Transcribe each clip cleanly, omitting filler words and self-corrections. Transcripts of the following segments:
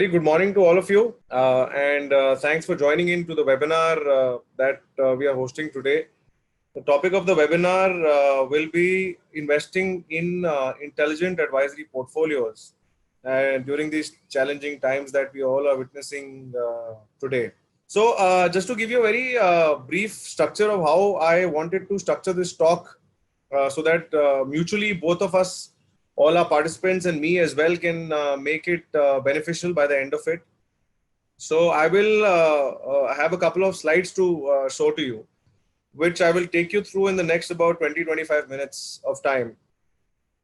very good morning to all of you, and thanks for joining in to the webinar that we are hosting today. The topic of the webinar will be investing in intelligent advisory portfolios during these challenging times that we all are witnessing today. So just to give you a very brief structure of how I wanted to structure this talk so that mutually both of us, all our participants and me as well, can make it beneficial by the end of it. So I will have a couple of slides to show to you, which I will take you through in the next about 20-25 minutes of time.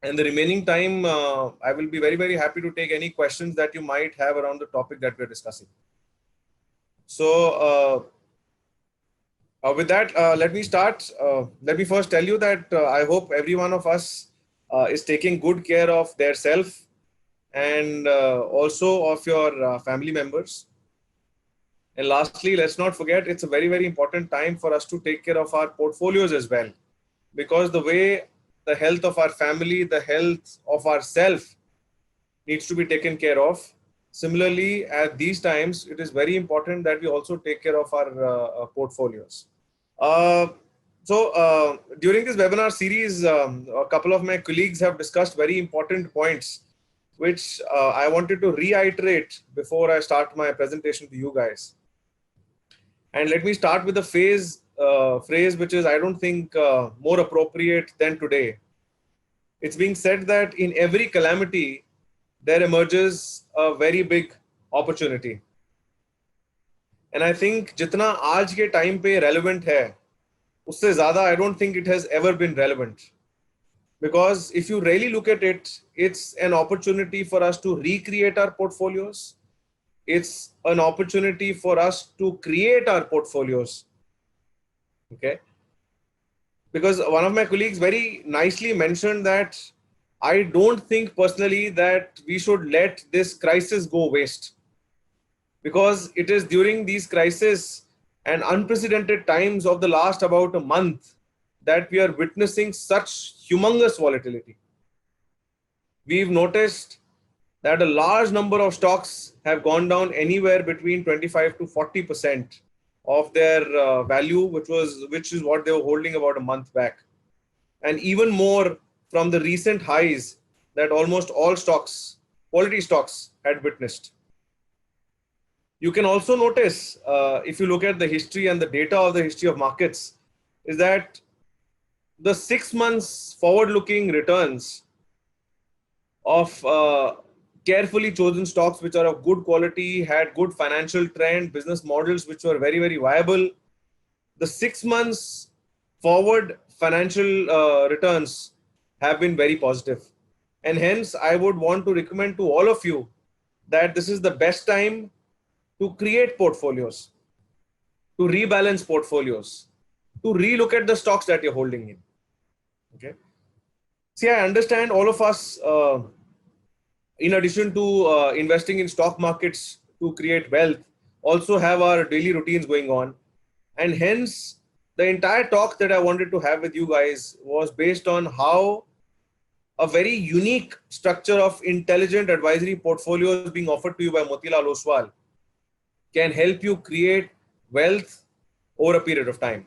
And the remaining time, I will be very, very happy to take any questions that you might have around the topic that we're discussing. So with that, let me start. Let me first tell you that I hope every one of us is taking good care of their self and also of your family members. And lastly, let's not forget, it's a very, very important time for us to take care of our portfolios as well, because the way the health of our family, the health of our self needs to be taken care of. Similarly, at these times, it is very important that we also take care of our portfolios. So during this webinar series, a couple of my colleagues have discussed very important points, which I wanted to reiterate before I start my presentation to you guys. And let me start with a phrase which is, I don't think, more appropriate than today. It's being said that in every calamity, there emerges a very big opportunity. And I think jitna aaj ke time pe relevant hai, usse zyada I don't think it has ever been relevant. Because if you really look at it, it's an opportunity for us to recreate our portfolios. It's an opportunity for us to create our portfolios. Okay. Because one of my colleagues very nicely mentioned that I don't think personally that we should let this crisis go waste. Because it is during these crises and unprecedented times of the last about a month that we are witnessing such humongous volatility. We've noticed that a large number of stocks have gone down anywhere between 25 to 40% of their value, which is what they were holding about a month back. And even more from the recent highs that almost all stocks, quality stocks, had witnessed. You can also notice, if you look at the history and the data of the history of markets, is that the 6 months forward-looking returns of carefully chosen stocks which are of good quality, had good financial trend, business models which were very, very viable, the 6 months forward financial returns have been very positive. And hence, I would want to recommend to all of you that this is the best time to create portfolios, to rebalance portfolios, to relook at the stocks that you're holding in. Okay. See, I understand all of us, in addition to investing in stock markets to create wealth, also have our daily routines going on. And hence, the entire talk that I wanted to have with you guys was based on how a very unique structure of intelligent advisory portfolios being offered to you by Motilal Oswal can help you create wealth over a period of time.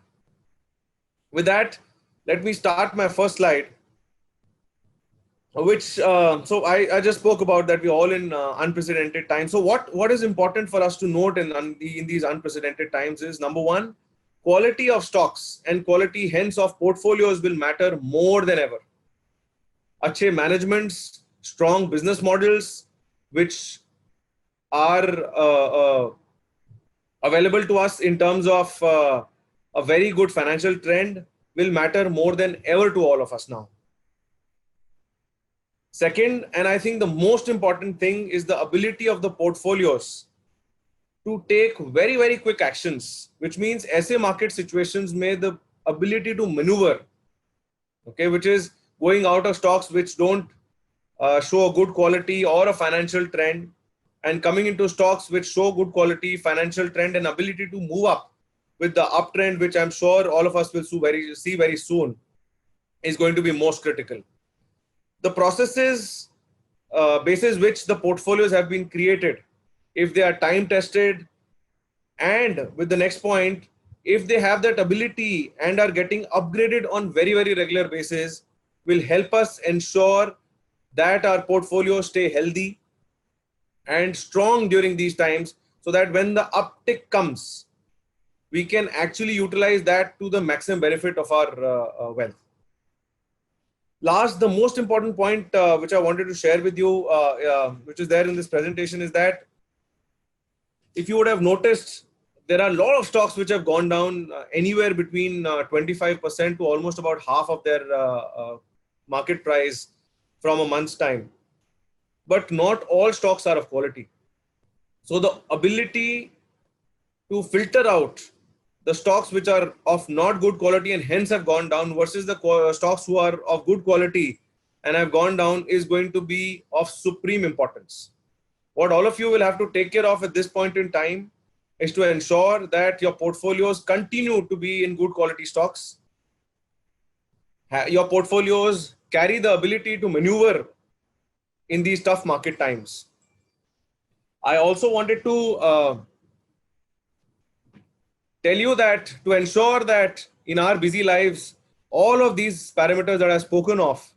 With that, let me start my first slide, which, so I just spoke about that we're all in unprecedented times. So what is important for us to note in these unprecedented times is, number one, quality of stocks and quality hence of portfolios will matter more than ever. Achhe managements, strong business models, which are available to us in terms of a very good financial trend, will matter more than ever to all of us now. Second, and I think the most important thing, is the ability of the portfolios to take very, very quick actions, which means aise market situations may the ability to maneuver, okay, which is going out of stocks which don't show a good quality or a financial trend, and coming into stocks which show good quality, financial trend, and ability to move up with the uptrend, which I'm sure all of us will see very soon, is going to be most critical. The processes basis which the portfolios have been created if they are time tested, and with the next point, if they have that ability and are getting upgraded on very, very regular basis, will help us ensure that our portfolio stay healthy and strong during these times, so that when the uptick comes, we can actually utilize that to the maximum benefit of our wealth. Last, the most important point which I wanted to share with you, which is there in this presentation, is that if you would have noticed, there are a lot of stocks which have gone down anywhere between 25% to almost about half of their market price from a month's time. But not all stocks are of quality. So the ability to filter out the stocks which are of not good quality and hence have gone down versus the stocks who are of good quality and have gone down is going to be of supreme importance. What all of you will have to take care of at this point in time is to ensure that your portfolios continue to be in good quality stocks. Your portfolios carry the ability to maneuver in these tough market times. I also wanted to tell you that to ensure that in our busy lives, all of these parameters that I've spoken of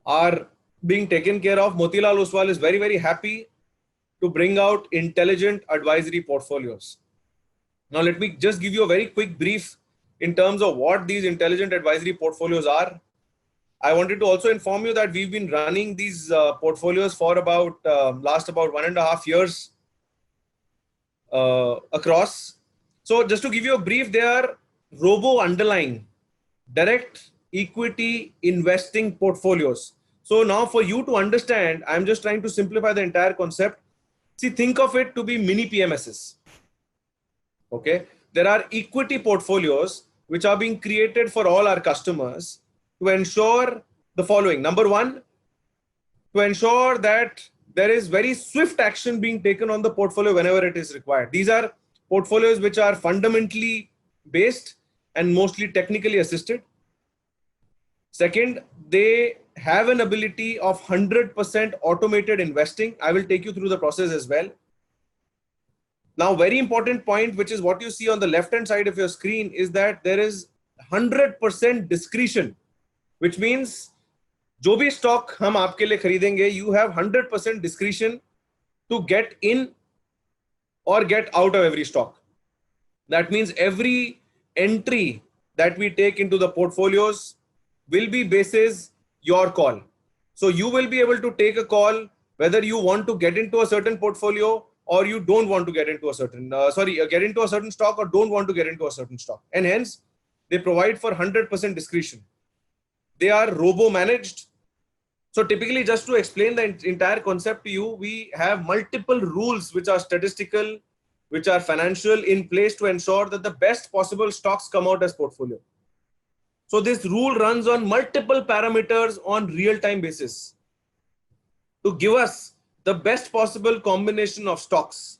are being taken care of, Motilal Oswal is very, very happy to bring out intelligent advisory portfolios. Now, let me just give you a very quick brief in terms of what these intelligent advisory portfolios are. I wanted to also inform you that we've been running these portfolios for about last about 1.5 years across. So just to give you a brief, they are robo underlying direct equity investing portfolios. So now for you to understand, I'm just trying to simplify the entire concept. See, think of it to be mini PMSs. Okay. There are equity portfolios which are being created for all our customers to ensure the following. Number one, to ensure that there is very swift action being taken on the portfolio whenever it is required. These are portfolios which are fundamentally based and mostly technically assisted. Second, they have an ability of 100% automated investing. I will take you through the process as well. Now, very important point, which is what you see on the left-hand side of your screen, is that there is 100% discretion, which means जो भी stock हम आपके लिए खरीदेंगे, you have 100% discretion to get in or get out of every stock. That means every entry that we take into the portfolios will be basis your call. So you will be able to take a call whether you want to get into a certain portfolio or you don't want to get into a certain, get into a certain stock or don't want to get into a certain stock. And hence, they provide for 100% discretion. They are robo-managed. So typically, just to explain the entire concept to you, we have multiple rules which are statistical, which are financial in place to ensure that the best possible stocks come out as portfolio. So this rule runs on multiple parameters on real-time basis to give us the best possible combination of stocks.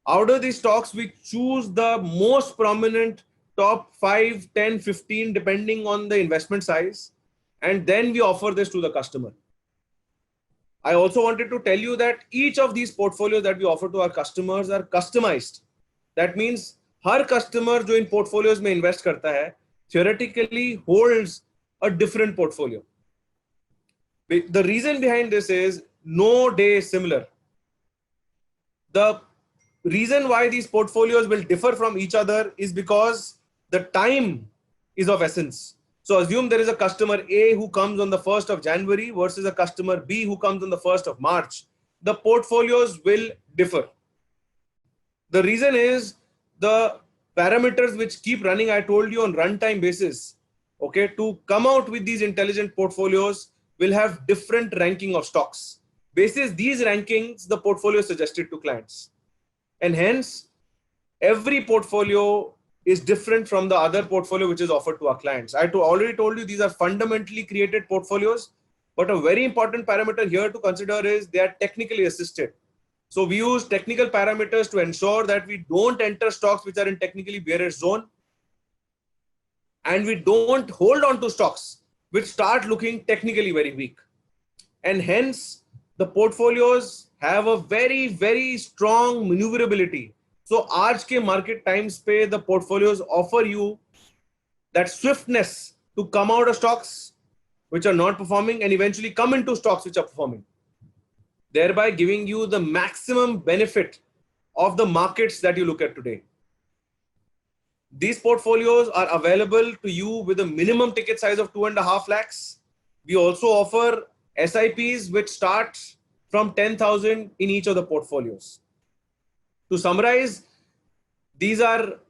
Out of these stocks, we choose the most prominent top 5, 10, 15, depending on the investment size. And then we offer this to the customer. I also wanted to tell you that each of these portfolios that we offer to our customers are customized. That means her customer जो इन portfolios में invest करता है, theoretically holds a different portfolio. The reason behind this is no day is similar. The reason why these portfolios will differ from each other is because the time is of essence. So assume there is a customer A who comes on the 1st of January versus a customer B who comes on the 1st of March. The portfolios will differ. The reason is the parameters which keep running, I told you, on runtime basis. Okay, to come out with these intelligent portfolios will have different ranking of stocks. Basis these rankings, the portfolio is suggested to clients. And hence, every portfolio is different from the other portfolio which is offered to our clients. I already told you these are fundamentally created portfolios, but a very important parameter here to consider is they are technically assisted. So we use technical parameters to ensure that we don't enter stocks which are in technically bearish zone, and we don't hold on to stocks which start looking technically very weak. And hence, the portfolios have a very, very strong maneuverability. So आज के market times पे the portfolios offer you that swiftness to come out of stocks which are not performing and eventually come into stocks which are performing, thereby giving you the maximum benefit of the markets that you look at today. These portfolios are available to you with a minimum ticket size of 2.5 lakhs. We also offer SIPs which start from 10,000 in each of the portfolios. To summarize, these are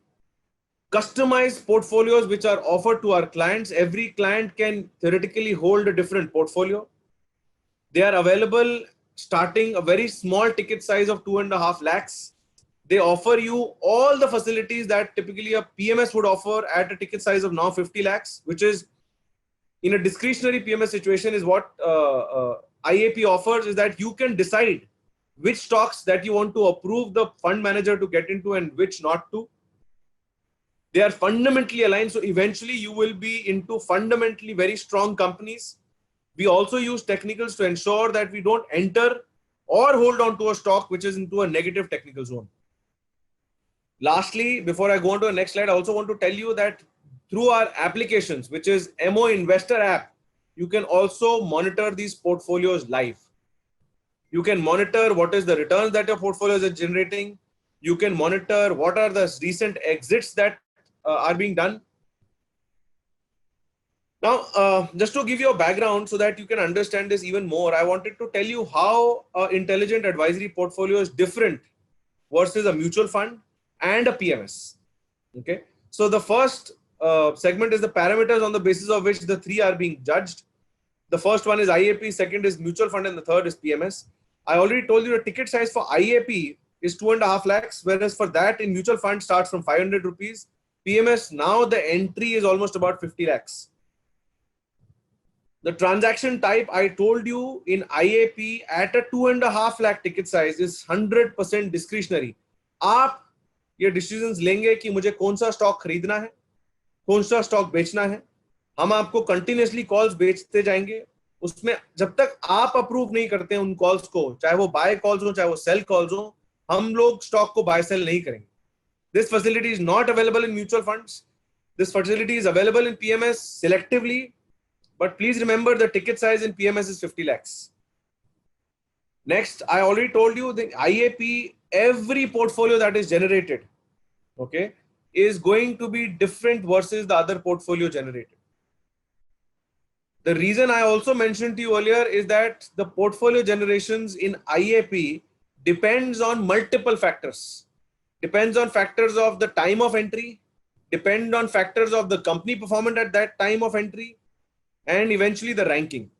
customized portfolios which are offered to our clients. Every client can theoretically hold a different portfolio. They are available starting a very small ticket size of 2.5 lakhs. They offer you all the facilities that typically a PMS would offer at a ticket size of now 50 lakhs, which is in a discretionary PMS situation is what IAP offers, is that you can decide which stocks that you want to approve the fund manager to get into and which not to. They are fundamentally aligned. So eventually you will be into fundamentally very strong companies. We also use technicals to ensure that we don't enter or hold on to a stock which is into a negative technical zone. Lastly, before I go on to the next slide, I also want to tell you that through our applications, which is MO Investor app, you can also monitor these portfolios live. You can monitor what is the returns that your portfolios are generating. You can monitor what are the recent exits that are being done. Now, just to give you a background so that you can understand this even more, I wanted to tell you how intelligent advisory portfolio is different versus a mutual fund and a PMS. Okay, so the first segment is the parameters on the basis of which the three are being judged. The first one is IAP, second is mutual fund, and the third is PMS. I already told you the ticket size for IAP is 2.5 lakhs, whereas for that in mutual fund starts from 500 rupees. PMS, now the entry is almost about 50 lakhs. The transaction type I told you in IAP at a 2.5 lakh ticket size is 100% discretionary. आप ये decisions लेंगे कि मुझे कौन सा stock खरीदना है, कौन सा स्टॉक बेचना है. हम आपको कंटिन्यूअसली कॉल्स बेचते जाएंगे. उसमें जब तक आप अप्रूव नहीं करते हैं उन कॉल्स को, चाहे वो बाय कॉल्स हो चाहे वो सेल कॉल्स हो, हम लोग स्टॉक को बाय सेल नहीं करेंगे. This facility is not available in mutual funds. This facility is available in PMS selectively, but please remember the ticket size in PMS is 50 lakhs. Next, I already told you the IAP, every portfolio that is generated, okay, is going to be different versus the other portfolio generated. The reason I also mentioned to you earlier is that the portfolio generations in IAP depends on multiple factors. Depends on factors of the time of entry, depend on factors of the company performance at that time of entry, and eventually the ranking.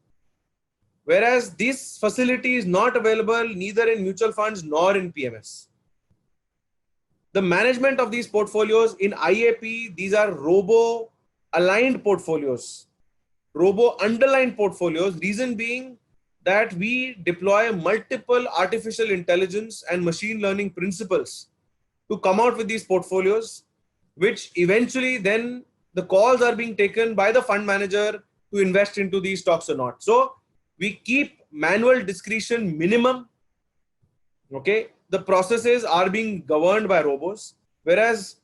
Whereas this facility is not available neither in mutual funds nor in PMS. The management of these portfolios in IAP, these are robo aligned portfolios, robo underlined portfolios. Reason being that we deploy multiple artificial intelligence and machine learning principles to come out with these portfolios, which eventually then the calls are being taken by the fund manager to invest into these stocks or not. So we keep manual discretion minimum. Okay, the processes are being governed by robos, whereas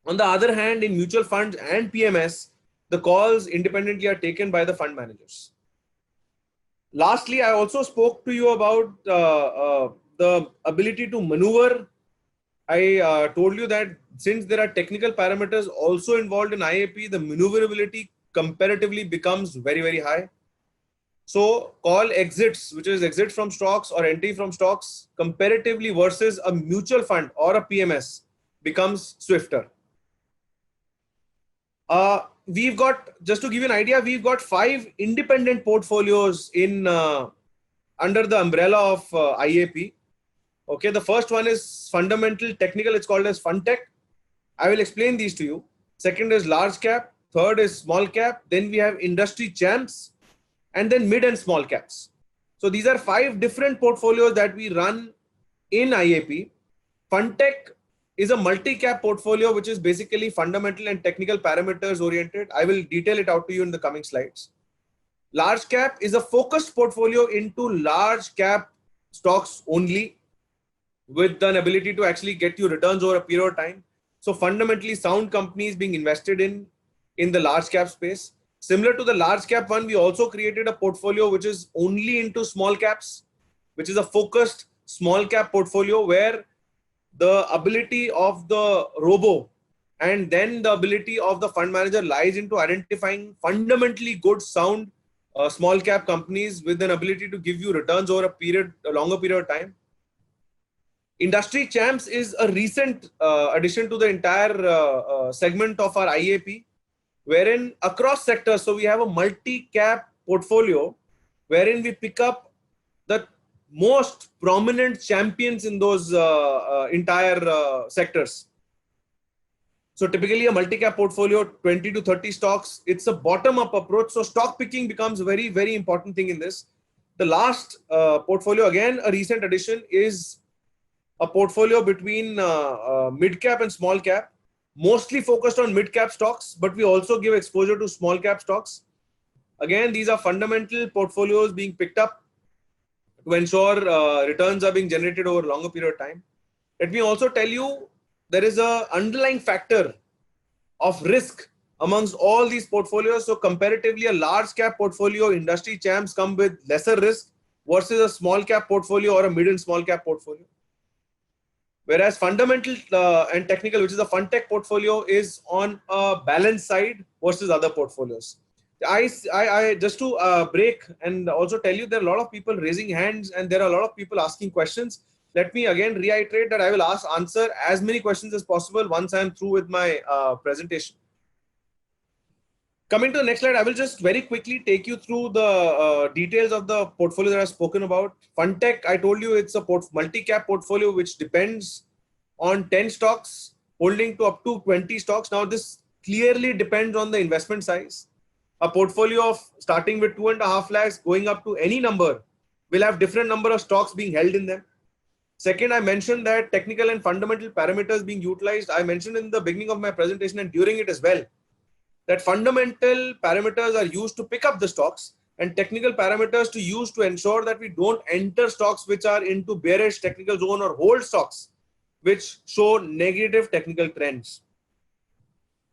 on the other hand, in mutual funds and PMS, the calls independently are taken by the fund managers. Lastly, I also spoke to you about the ability to maneuver. I told you that since there are technical parameters also involved in IAP, the maneuverability comparatively becomes very, very high. So call exits, which is exit from stocks or entry from stocks, comparatively versus a mutual fund or a PMS becomes swifter. We've got, just to give you an idea, we've got 5 independent portfolios in under the umbrella of IAP. Okay, the first one is fundamental technical. It's called as Fundtech. I will explain these to you. Second is large cap. Third is small cap. Then we have industry champs, and then mid and small caps. So these are 5 different portfolios that we run in IAP. Fundtech is a multi-cap portfolio, which is basically fundamental and technical parameters oriented. I will detail it out to you in the coming slides. Large cap is a focused portfolio into large cap stocks only, with an ability to actually get you returns over a period of time. So fundamentally sound companies being invested in the large cap space. Similar to the large cap one, we also created a portfolio which is only into small caps, which is a focused small cap portfolio where the ability of the robo and then the ability of the fund manager lies into identifying fundamentally good sound small cap companies with an ability to give you returns over a longer period of time. Industry Champs is a recent addition to the entire segment of our IAP, wherein across sectors, so we have a multi-cap portfolio wherein we pick up the most prominent champions in those entire sectors. So typically a multi-cap portfolio, 20 to 30 stocks, it's a bottom-up approach. So stock picking becomes a very, very important thing in this. The last portfolio, again, a recent addition, is a portfolio between mid-cap and small-cap, mostly focused on mid-cap stocks, but we also give exposure to small-cap stocks. Again, these are fundamental portfolios being picked up to ensure returns are being generated over a longer period of time. Let me also tell you, there is an underlying factor of risk amongst all these portfolios. So comparatively, a large-cap portfolio, industry champs come with lesser risk versus a small-cap portfolio or a mid and small-cap portfolio. Whereas fundamental and technical, which is a fund tech portfolio, is on a balanced side versus other portfolios. I just to break and also tell you, there are a lot of people raising hands and there are a lot of people asking questions. Let me again reiterate that I will answer as many questions as possible once I am through with my presentation. Coming to the next slide, I will just very quickly take you through the details of the portfolio that I've spoken about. Fundtech, I told you it's a multi-cap portfolio which depends on 10 stocks, holding to up to 20 stocks. Now, this clearly depends on the investment size. A portfolio of starting with 2.5 lakhs going up to any number will have different number of stocks being held in them. Second, I mentioned that technical and fundamental parameters being utilized. I mentioned in the beginning of my presentation and during it as well, that fundamental parameters are used to pick up the stocks and technical parameters to use to ensure that we don't enter stocks which are into bearish technical zone or hold stocks which show negative technical trends.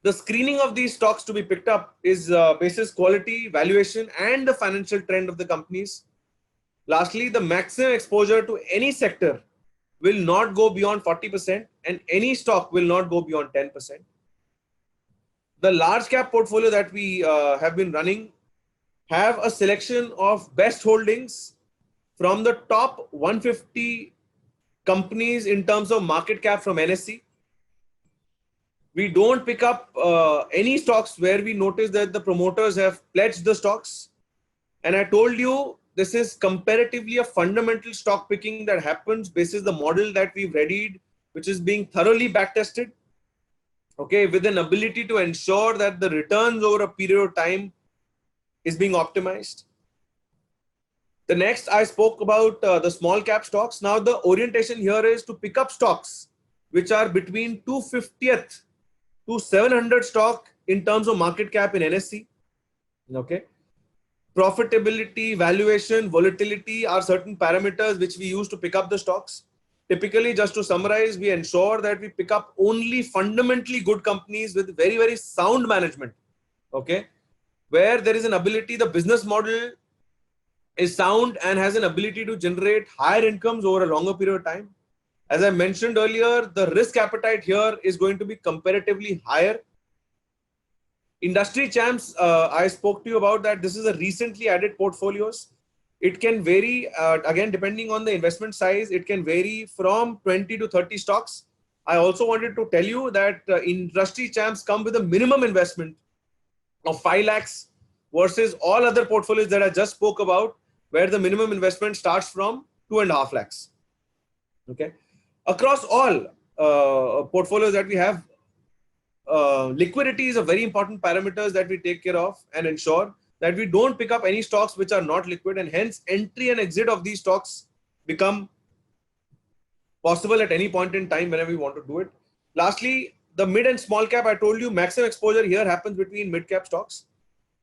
The screening of these stocks to be picked up is basis quality, valuation, and the financial trend of the companies. Lastly, the maximum exposure to any sector will not go beyond 40% and any stock will not go beyond 10%. The large cap portfolio that we have been running have a selection of best holdings from the top 150 companies in terms of market cap from NSE. We don't pick up any stocks where we notice that the promoters have pledged the stocks. And I told you, this is comparatively a fundamental stock picking that happens basis the model that we've readied, which is being thoroughly backtested. Okay, with an ability to ensure that the returns over a period of time is being optimized. The next, I spoke about the small cap stocks. Now, the orientation here is to pick up stocks which are between 250th to 700 stock in terms of market cap in NSE. Okay. Profitability, valuation, volatility are certain parameters which we use to pick up the stocks. Typically, just to summarize, we ensure that we pick up only fundamentally good companies with very, very sound management. Okay. Where there is an ability, the business model is sound and has an ability to generate higher incomes over a longer period of time. As I mentioned earlier, the risk appetite here is going to be comparatively higher. Industry champs, I spoke to you about that. This is a recently added portfolios. It can vary, again, depending on the investment size, it can vary from 20 to 30 stocks. I also wanted to tell you that industry champs come with a minimum investment of 5 lakhs versus all other portfolios that I just spoke about, where the minimum investment starts from 2.5 lakhs. Okay. Across all portfolios that we have, liquidity is a very important parameter that we take care of and ensure that we don't pick up any stocks which are not liquid, and hence entry and exit of these stocks become possible at any point in time whenever we want to do it. Lastly, the mid and small cap, I told you maximum exposure here happens between mid cap stocks.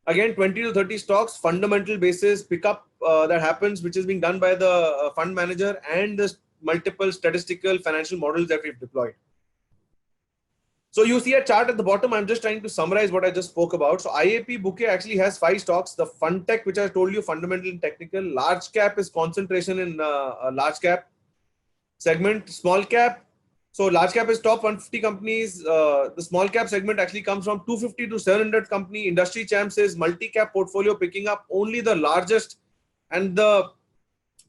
again 20 to 30 stocks, fundamental basis pickup that happens, which is being done by the fund manager and the multiple statistical financial models that we've deployed. So you see a chart at the bottom. I'm just trying to summarize what I just spoke about. So IAP bouquet actually has 5 stocks. The fund tech, which I told you, fundamental and technical. Large cap is concentration in large cap segment. Small cap. So large cap is top 150 companies. The small cap segment actually comes from 250 to 700 company. Industry champ says multi-cap portfolio picking up only the largest and the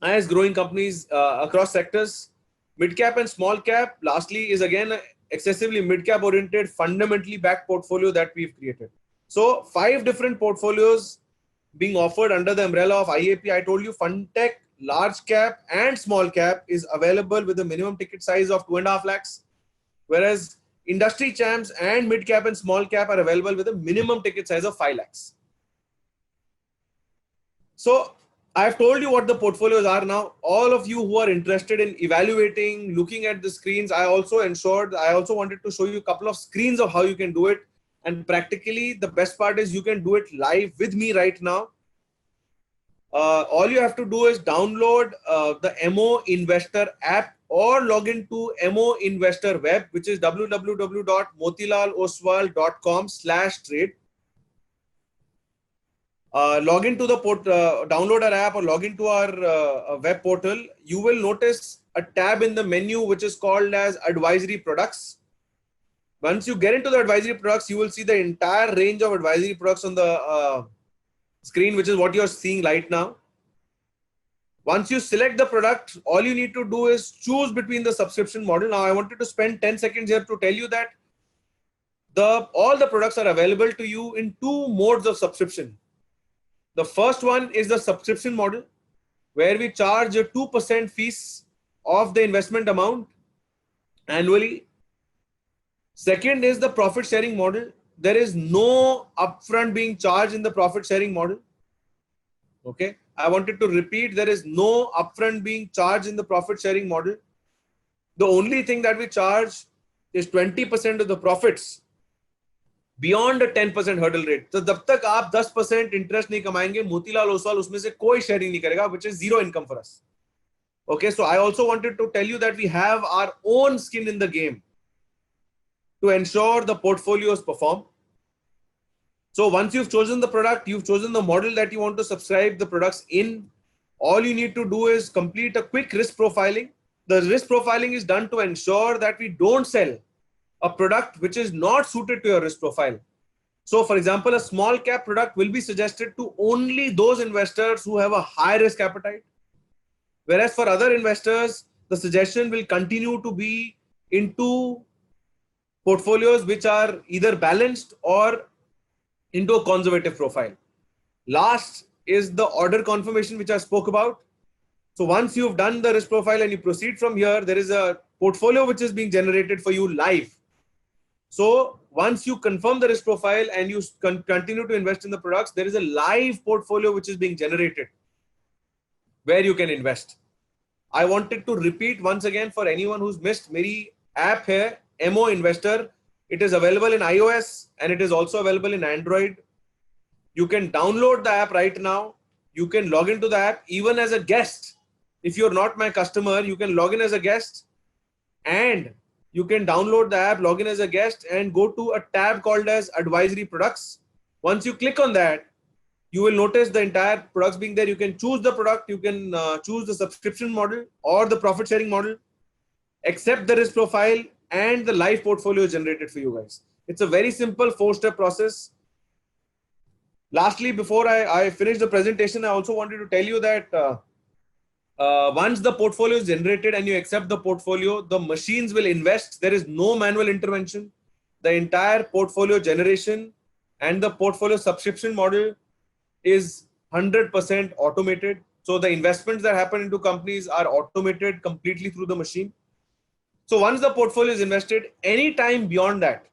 highest growing companies across sectors. Mid cap and small cap, lastly, is again excessively mid cap oriented, fundamentally backed portfolio that we've created. So 5 different portfolios being offered under the umbrella of IAP. I told you fund tech, large cap and small cap is available with a minimum ticket size of 2.5 lakhs, whereas industry champs and mid cap and small cap are available with a minimum ticket size of 5 lakhs. So I've told you what the portfolios are now. All of you who are interested in evaluating, looking at the screens, I also wanted to show you a couple of screens of how you can do it. And practically the best part is you can do it live with me right now. All you have to do is download the MO Investor app or log into MO Investor web, which is www.motilaloswal.com/trade. Log into the download our app or log into our web portal. You will notice a tab in the menu which is called as advisory products. Once you get into the advisory products, you will see the entire range of advisory products on the screen, which is what you're seeing right now. Once you select the product, all you need to do is choose between the subscription model. Now I wanted to spend 10 seconds here to tell you that all the products are available to you in 2 modes of subscription. The first one is the subscription model, where we charge a 2% fees of the investment amount annually. Second is the profit sharing model. There is no upfront being charged in the profit sharing model. Okay. I wanted to repeat, there is no upfront being charged in the profit sharing model. The only thing that we charge is 20% of the profits beyond a 10% hurdle rate. So जब तक आप 10% interest नहीं कमाएंगे, मोतीलाल ओसवाल उसमें से कोई sharing नहीं करेगा, which is zero income for us. Okay, so I also wanted to tell you that we have our own skin in the game to ensure the portfolios perform. So once you've chosen the product, you've chosen the model that you want to subscribe the products in, all you need to do is complete a quick risk profiling. The risk profiling is done to ensure that we don't sell a product which is not suited to your risk profile. So for example, a small cap product will be suggested to only those investors who have a high risk appetite. Whereas for other investors, the suggestion will continue to be into portfolios which are either balanced or into a conservative profile. Last is the order confirmation, which I spoke about. So once you've done the risk profile and you proceed from here, there is a portfolio which is being generated for you live. So once you confirm the risk profile and you continue to invest in the products, there is a live portfolio which is being generated where you can invest. I wanted to repeat once again for anyone who's missed, Meri app here, MO Investor. It is available in iOS and it is also available in Android. You can download the app right now. You can log into the app even as a guest. If you're not my customer, you can log in as a guest and you can download the app, log in as a guest and go to a tab called as advisory products. Once you click on that, you will notice the entire products being there. You can choose the product. You can choose the subscription model or the profit sharing model, accept the risk profile and the live portfolio generated for you guys. It's a very simple 4-step process. Lastly, before I finish the presentation, I also wanted to tell you that once the portfolio is generated and you accept the portfolio, the machines will invest. There is no manual intervention. The entire portfolio generation and the portfolio subscription model is 100% automated. So the investments that happen into companies are automated completely through the machine. So once the portfolio is invested, any time beyond that,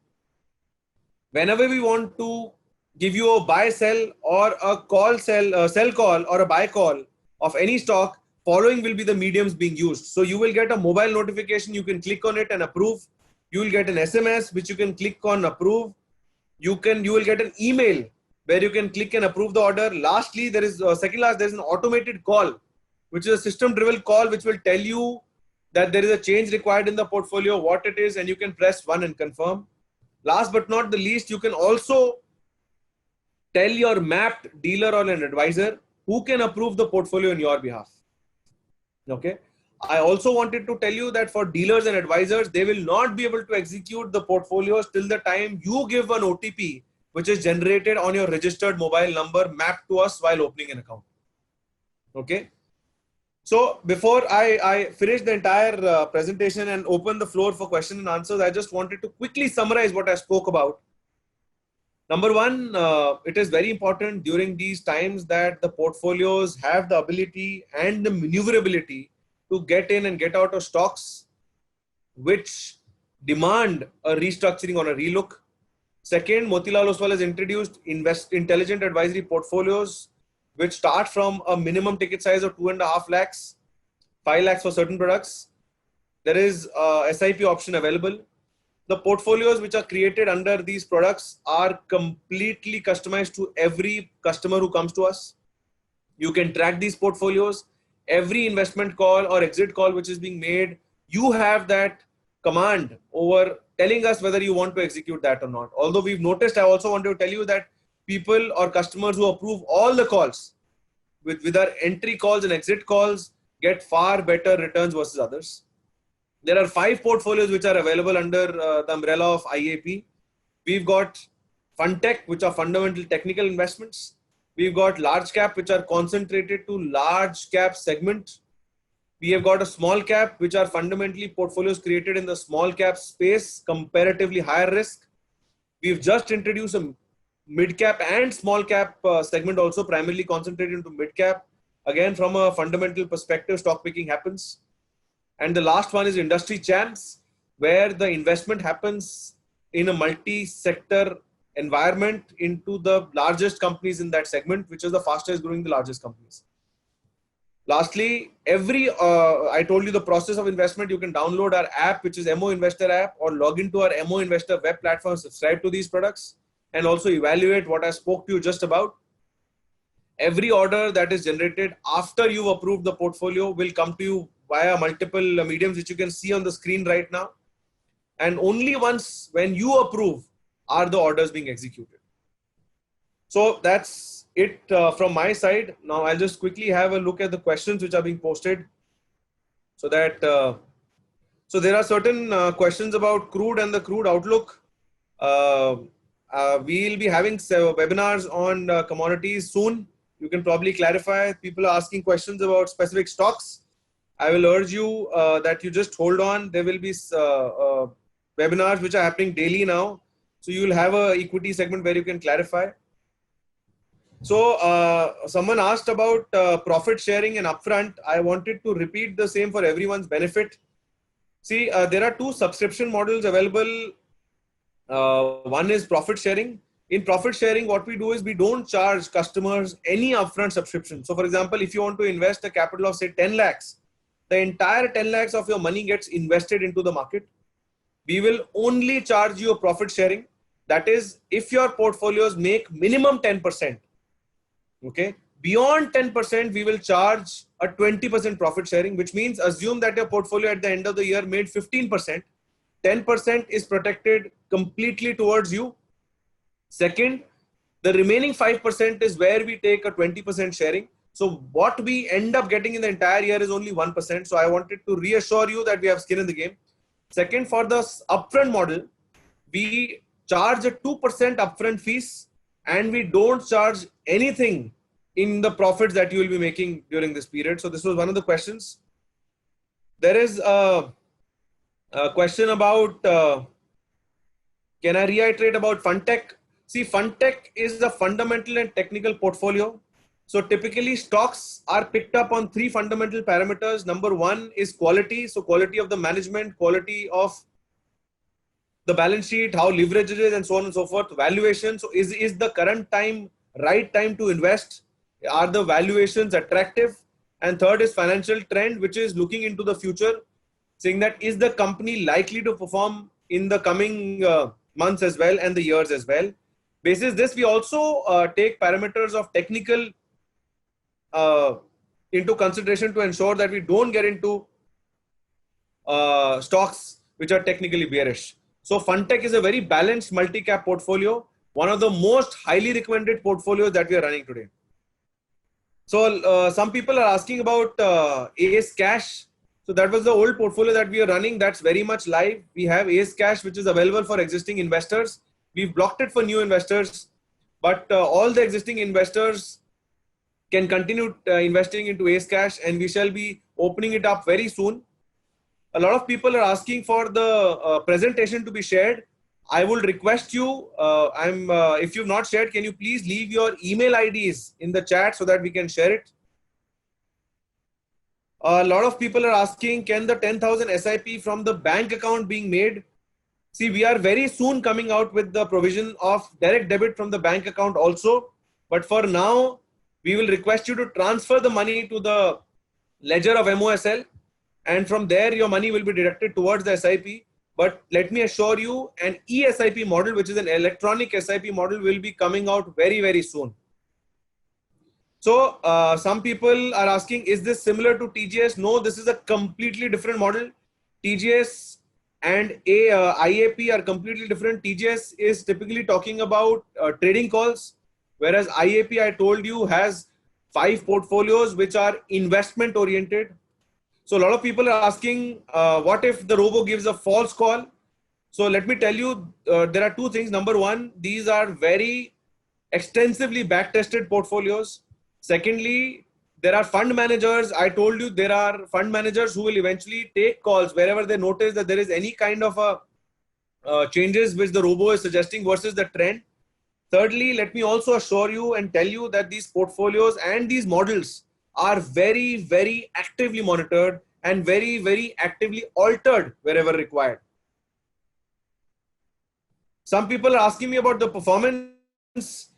whenever we want to give you a buy sell or a sell call or a buy call of any stock, following will be the mediums being used. So you will get a mobile notification. You can click on it and approve. You will get an SMS which you can click on approve. You will get an email where you can click and approve the order. Lastly, there is second last, there is an automated call, which is a system-driven call, which will tell you that there is a change required in the portfolio, what it is, and you can press 1 and confirm. Last but not the least, you can also tell your mapped dealer or an advisor who can approve the portfolio on your behalf. Okay. I also wanted to tell you that for dealers and advisors, they will not be able to execute the portfolios till the time you give an OTP, which is generated on your registered mobile number mapped to us while opening an account. Okay. So before I finish the entire presentation and open the floor for questions and answers, I just wanted to quickly summarize what I spoke about. Number one, it is very important during these times that the portfolios have the ability and the maneuverability to get in and get out of stocks which demand a restructuring or a relook. Second, Motilal Oswal has introduced intelligent advisory portfolios which start from a minimum ticket size of 2.5 lakhs, 5 lakhs for certain products. There is a SIP option available. The portfolios which are created under these products are completely customized to every customer who comes to us. You can track these portfolios. Every investment call or exit call which is being made, you have that command over telling us whether you want to execute that or not. Although we've noticed, I also want to tell you that people or customers who approve all the calls with our entry calls and exit calls get far better returns versus others. There are 5 portfolios which are available under the umbrella of IAP. We've got fund tech, which are fundamental technical investments. We've got large cap, which are concentrated to large cap segment. We have got a small cap, which are fundamentally portfolios created in the small cap space, comparatively higher risk. We've just introduced a mid cap and small cap segment, also primarily concentrated into mid cap. Again, from a fundamental perspective, stock picking happens. And the last one is industry champs, where the investment happens in a multi-sector environment into the largest companies in that segment, which is the fastest growing, the largest companies. Lastly, I told you the process of investment. You can download our app, which is MO Investor app, or log into our MO Investor web platform, subscribe to these products, and also evaluate what I spoke to you just about. Every order that is generated after you've approved the portfolio will come to you via multiple mediums, which you can see on the screen right now. And only once when you approve are the orders being executed. So that's it from my side. Now I'll just quickly have a look at the questions which are being posted. So that so there are certain questions about crude and the crude outlook. We'll be having webinars on commodities soon. You can probably clarify. People are asking questions about specific stocks. I will urge you that you just hold on. There will be webinars which are happening daily now. So you will have a equity segment where you can clarify. So someone asked about profit sharing and upfront. I wanted to repeat the same for everyone's benefit. See, there are 2 subscription models available. One is profit sharing. In profit sharing, what we do is we don't charge customers any upfront subscription. So for example, if you want to invest a capital of say 10 lakhs, the entire 10 lakhs of your money gets invested into the market. We will only charge you a profit sharing. That is, if your portfolios make minimum 10%, okay, beyond 10%, we will charge a 20% profit sharing, which means assume that your portfolio at the end of the year made 15%, 10% is protected completely towards you. Second, the remaining 5% is where we take a 20% sharing. So what we end up getting in the entire year is only 1%. So I wanted to reassure you that we have skin in the game. Second, for the upfront model, we charge a 2% upfront fees and we don't charge anything in the profits that you will be making during this period. So this was one of the questions. There is a question about, can I reiterate about Fundtech? See, Fundtech is a fundamental and technical portfolio. So typically stocks are picked up on 3 fundamental parameters. Number 1 is quality. So quality of the management, quality of the balance sheet, how leverage it is, and so on and so forth. Valuation. So is the current time right time to invest? Are the valuations attractive? And third is financial trend, which is looking into the future, saying that is the company likely to perform in the coming months as well and the years as well. Basis this, we also take parameters of technical into consideration to ensure that we don't get into stocks which are technically bearish. So Funtech is a very balanced multi-cap portfolio, one of the most highly recommended portfolios that we are running today. So some people are asking about Ace Cash. So that was the old portfolio that we are running. That's very much live. We have Ace Cash, which is available for existing investors. We've blocked it for new investors, but all the existing investors can continue investing into Ace Cash, and we shall be opening it up very soon. A lot of people are asking for the presentation to be shared. I will request you, if you've not shared, can you please leave your email IDs in the chat so that we can share it? A lot of people are asking, can the 10,000 SIP from the bank account being made? See, we are very soon coming out with the provision of direct debit from the bank account also. But for now, we will request you to transfer the money to the ledger of MOSL. And from there, your money will be deducted towards the SIP. But let me assure you, an eSIP model, which is an electronic SIP model, will be coming out very, very soon. So some people are asking, is this similar to TGS? No, this is a completely different model. TGS and IAP are completely different. TGS is typically talking about trading calls, whereas IAP, I told you, has 5 portfolios which are investment oriented. So a lot of people are asking, what if the robo gives a false call? So let me tell you, there are 2 things. Number one, these are very extensively back-tested portfolios. Secondly, there are fund managers. I told you there are fund managers who will eventually take calls wherever they notice that there is any kind of a changes which the robo is suggesting versus the trend. Thirdly, let me also assure you and tell you that these portfolios and these models are very, very actively monitored and very, very actively altered wherever required. Some people are asking me about the performance.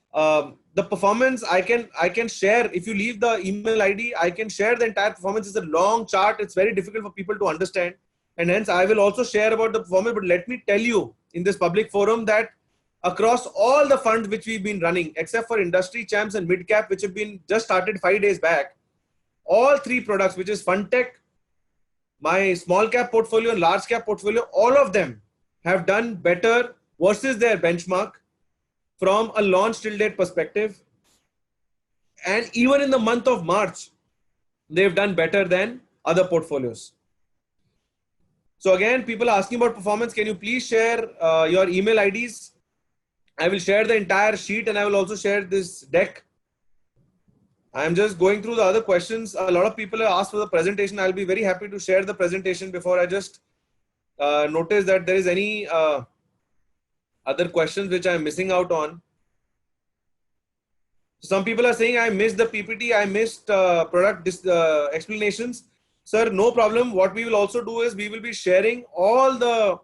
The performance I can share. If you leave the email ID, I can share the entire performance. It's a long chart. It's very difficult for people to understand, and hence I will also share about the performance. But let me tell you in this public forum that across all the funds which we've been running, except for industry champs and mid cap, which have been just started 5 days back, all 3 products, which is Funtech, my small cap portfolio and large cap portfolio, all of them have done better versus their benchmark from a launch till date perspective. And even in the month of March, they've done better than other portfolios. So again, people are asking about performance. Can you please share your email IDs? I will share the entire sheet and I will also share this deck. I'm just going through the other questions. A lot of people have asked for the presentation. I'll be very happy to share the presentation before I just notice that there is any other questions which I'm missing out on. Some people are saying I missed the PPT, I missed product explanations. Sir, no problem. What we will also do is we will be sharing all the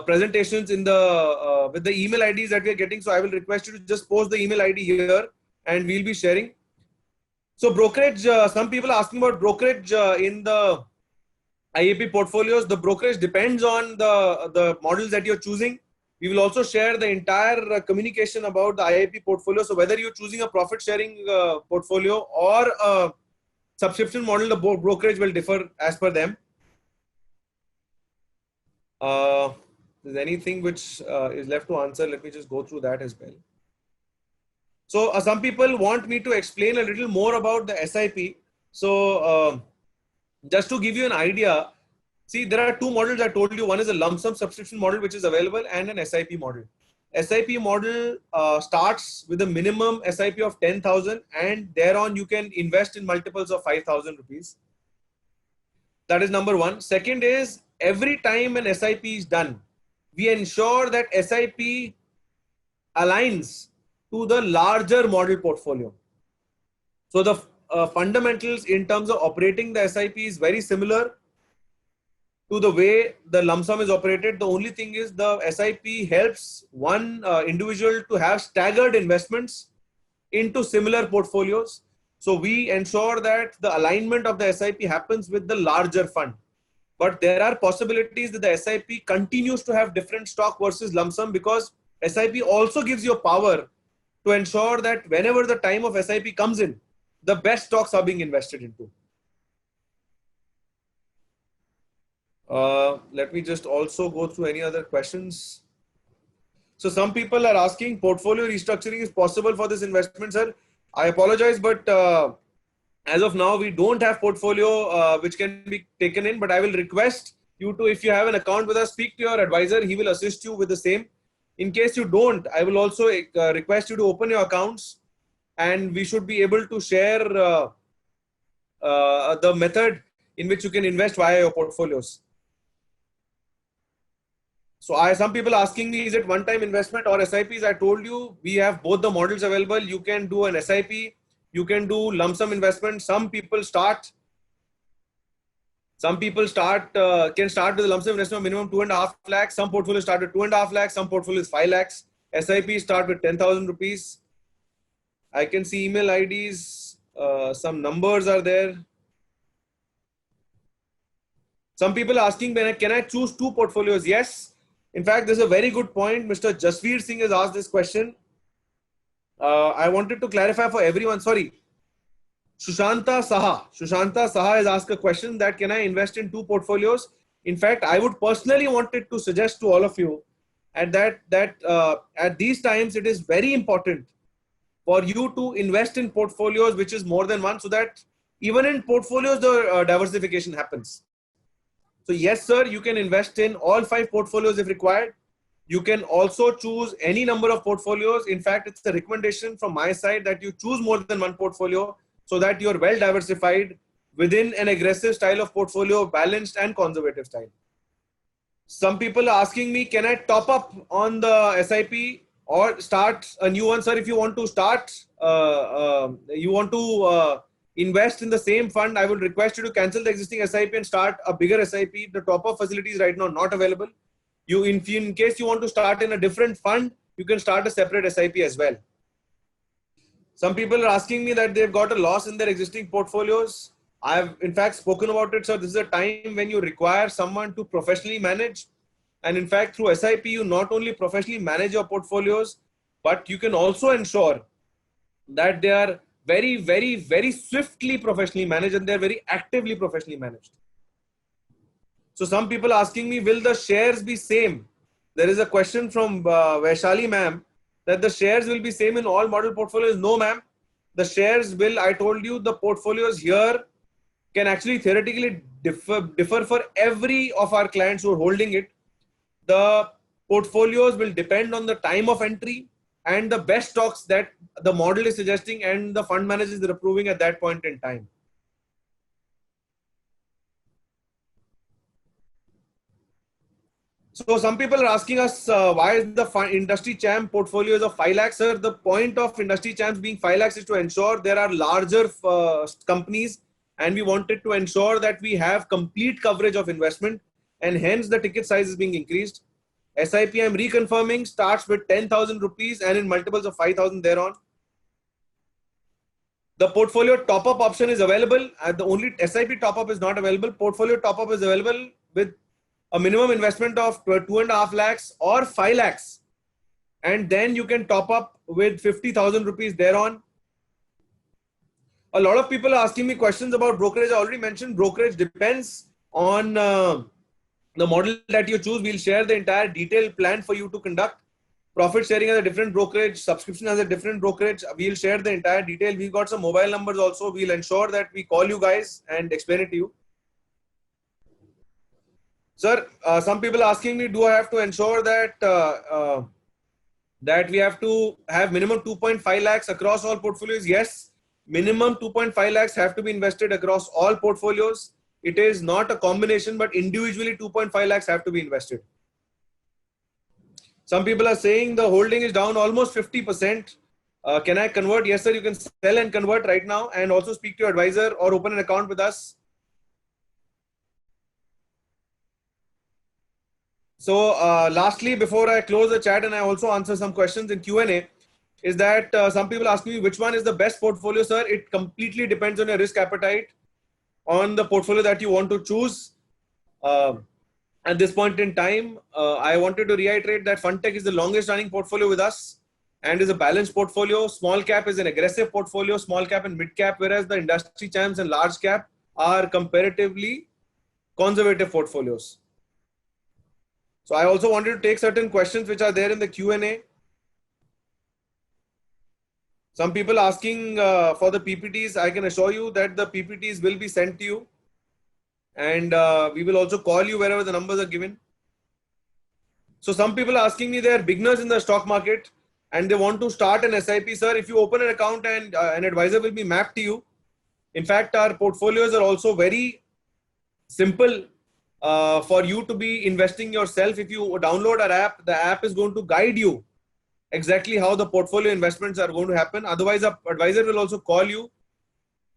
presentations in the with the email IDs that we are getting. So I will request you to just post the email ID here and we'll be sharing. So brokerage, some people are asking about brokerage in the IAP portfolios. The brokerage depends on the models that you're choosing. We will also share the entire communication about the IAP portfolio. So whether you're choosing a profit sharing portfolio or a subscription model, the brokerage will differ as per them. Is there anything which is left to answer? Let me just go through that as well. So some people want me to explain a little more about the SIP. So just to give you an idea, see, there are 2 models I told you. One is a lump sum subscription model, which is available, and an SIP model. SIP model starts with a minimum SIP of 10,000 and thereon you can invest in multiples of 5,000 rupees. That is number one. Second is, every time an SIP is done, we ensure that SIP aligns to the larger model portfolio. So the fundamentals in terms of operating the SIP is very similar to the way the lump sum is operated. The only thing is the SIP helps one individual to have staggered investments into similar portfolios. So we ensure that the alignment of the SIP happens with the larger fund. But there are possibilities that the SIP continues to have different stock versus lump sum, because SIP also gives you power to ensure that whenever the time of SIP comes in, the best stocks are being invested into. Let me just also go through any other questions. So some people are asking, portfolio restructuring is possible for this investment, sir. I apologize, but as of now, we don't have portfolio which can be taken in, but I will request you to, if you have an account with us, speak to your advisor. He will assist you with the same. In case you don't, I will also request you to open your accounts, and we should be able to share the method in which you can invest via your portfolios. So some people asking me, is it one-time investment or SIPs? I told you, we have both the models available. You can do an SIP, you can do lump sum investment. Some people can start with a lump sum investment of minimum 2.5 lakhs. Some portfolios start with 2.5 lakhs. Some portfolios 5 lakhs. SIP start with 10,000 rupees. I can see email IDs. Some numbers are there. Some people asking, can I choose two portfolios? Yes. In fact, this is a very good point. Mr. Jasveer Singh has asked this question. I wanted to clarify for everyone. Sorry. Sushanta Saha has asked a question that can I invest in two portfolios? In fact, I would personally wanted to suggest to all of you at these times, it is very important for you to invest in portfolios which is more than one, so that even in portfolios, the diversification happens. So yes, sir, you can invest in all 5 portfolios if required. You can also choose any number of portfolios. In fact, it's a recommendation from my side that you choose more than one portfolio so that you're well diversified within an aggressive style of portfolio, balanced and conservative style. Some people are asking me, can I top up on the SIP or start a new one? Sir, if you want to start, invest in the same fund, I would request you to cancel the existing SIP and start a bigger SIP. The top-up facility is right now not available. In case you want to start in a different fund, you can start a separate SIP as well. Some people are asking me that they've got a loss in their existing portfolios. I've in fact spoken about it. So this is a time when you require someone to professionally manage. And in fact, through SIP, you not only professionally manage your portfolios, but you can also ensure that they are very, very, very swiftly professionally managed and they're very actively professionally managed. So some people asking me, will the shares be same? There is a question from Vaishali ma'am that the shares will be same in all model portfolios. No, ma'am. The shares will, I told you, the portfolios here can actually theoretically differ for every of our clients who are holding it. The portfolios will depend on the time of entry and the best stocks that the model is suggesting and the fund managers are approving at that point in time. So some people are asking us, why is the industry champ portfolios of 5 lakhs? Sir, the point of industry champs being 5 lakhs is to ensure there are larger companies, and we wanted to ensure that we have complete coverage of investment, and hence the ticket size is being increased. SIP, I'm reconfirming, starts with 10,000 rupees and in multiples of 5,000 thereon. The portfolio top-up option is available. The only SIP top-up is not available. Portfolio top-up is available with a minimum investment of 2.5 lakhs or 5 lakhs. And then you can top up with 50,000 rupees thereon. A lot of people are asking me questions about brokerage. I already mentioned brokerage depends on the model that you choose. We'll share the entire detailed plan for you to conduct. Profit sharing has a different brokerage. Subscription has a different brokerage. We'll share the entire detail. We've got some mobile numbers also. We'll ensure that we call you guys and explain it to you. Sir, some people are asking me, do I have to ensure that that we have to have minimum 2.5 lakhs across all portfolios? Yes, minimum 2.5 lakhs have to be invested across all portfolios. It is not a combination, but individually 2.5 lakhs have to be invested. Some people are saying the holding is down almost 50%. Can I convert? Yes, sir, you can sell and convert right now and also speak to your advisor or open an account with us. So lastly, before I close the chat and I also answer some questions in Q&A, is that some people ask me which one is the best portfolio, sir. It completely depends on your risk appetite, on the portfolio that you want to choose. at this point in time, I wanted to reiterate that Fundtech is the longest running portfolio with us and is a balanced portfolio. Small cap is an aggressive portfolio, small cap and mid cap, whereas the industry champs and large cap are comparatively conservative portfolios. So I also wanted to take certain questions which are there in the Q&A. Some people asking for the PPTs. I can assure you that the PPTs will be sent to you. And we will also call you wherever the numbers are given. So some people are asking me, they are beginners in the stock market and they want to start an SIP. Sir, if you open an account and an advisor will be mapped to you. In fact, our portfolios are also very simple for you to be investing yourself. If you download our app, the app is going to guide you exactly how the portfolio investments are going to happen. Otherwise, our advisor will also call you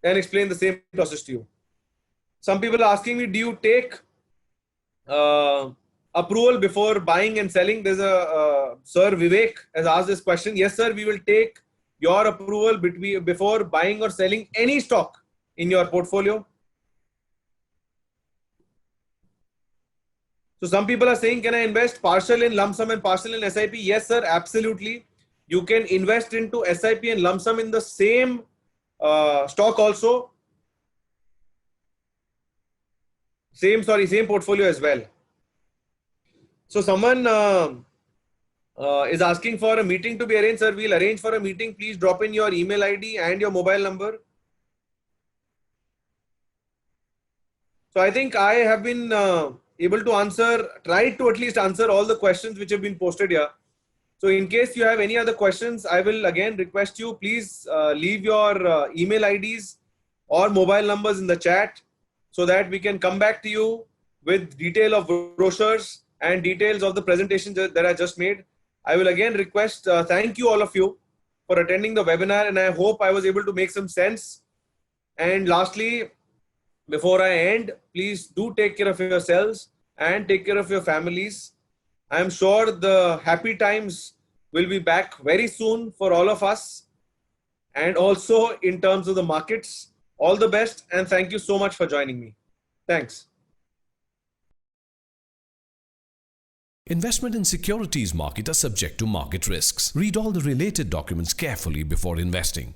and explain the same process to you. Some people are asking me, do you take approval before buying and selling? There's a Sir Vivek has asked this question. Yes, sir, we will take your approval before buying or selling any stock in your portfolio. So some people are saying, can I invest partial in lump sum and partial in SIP? Yes, sir, absolutely. You can invest into SIP and lump sum in the same stock also. Same portfolio as well. So someone is asking for a meeting to be arranged. Sir, we'll arrange for a meeting. Please drop in your email ID and your mobile number. So I think I have been able to try to at least answer all the questions which have been posted here. So in case you have any other questions, I will again request you, please leave your email IDs or mobile numbers in the chat so that we can come back to you with detail of brochures and details of the presentations that I just made. I will again request, thank you all of you for attending the webinar, and I hope I was able to make some sense. And lastly, before I end, please do take care of yourselves and take care of your families. I am sure the happy times will be back very soon for all of us. And also in terms of the markets, all the best, and thank you so much for joining me. Thanks. Investment in securities market are subject to market risks. Read all the related documents carefully before investing.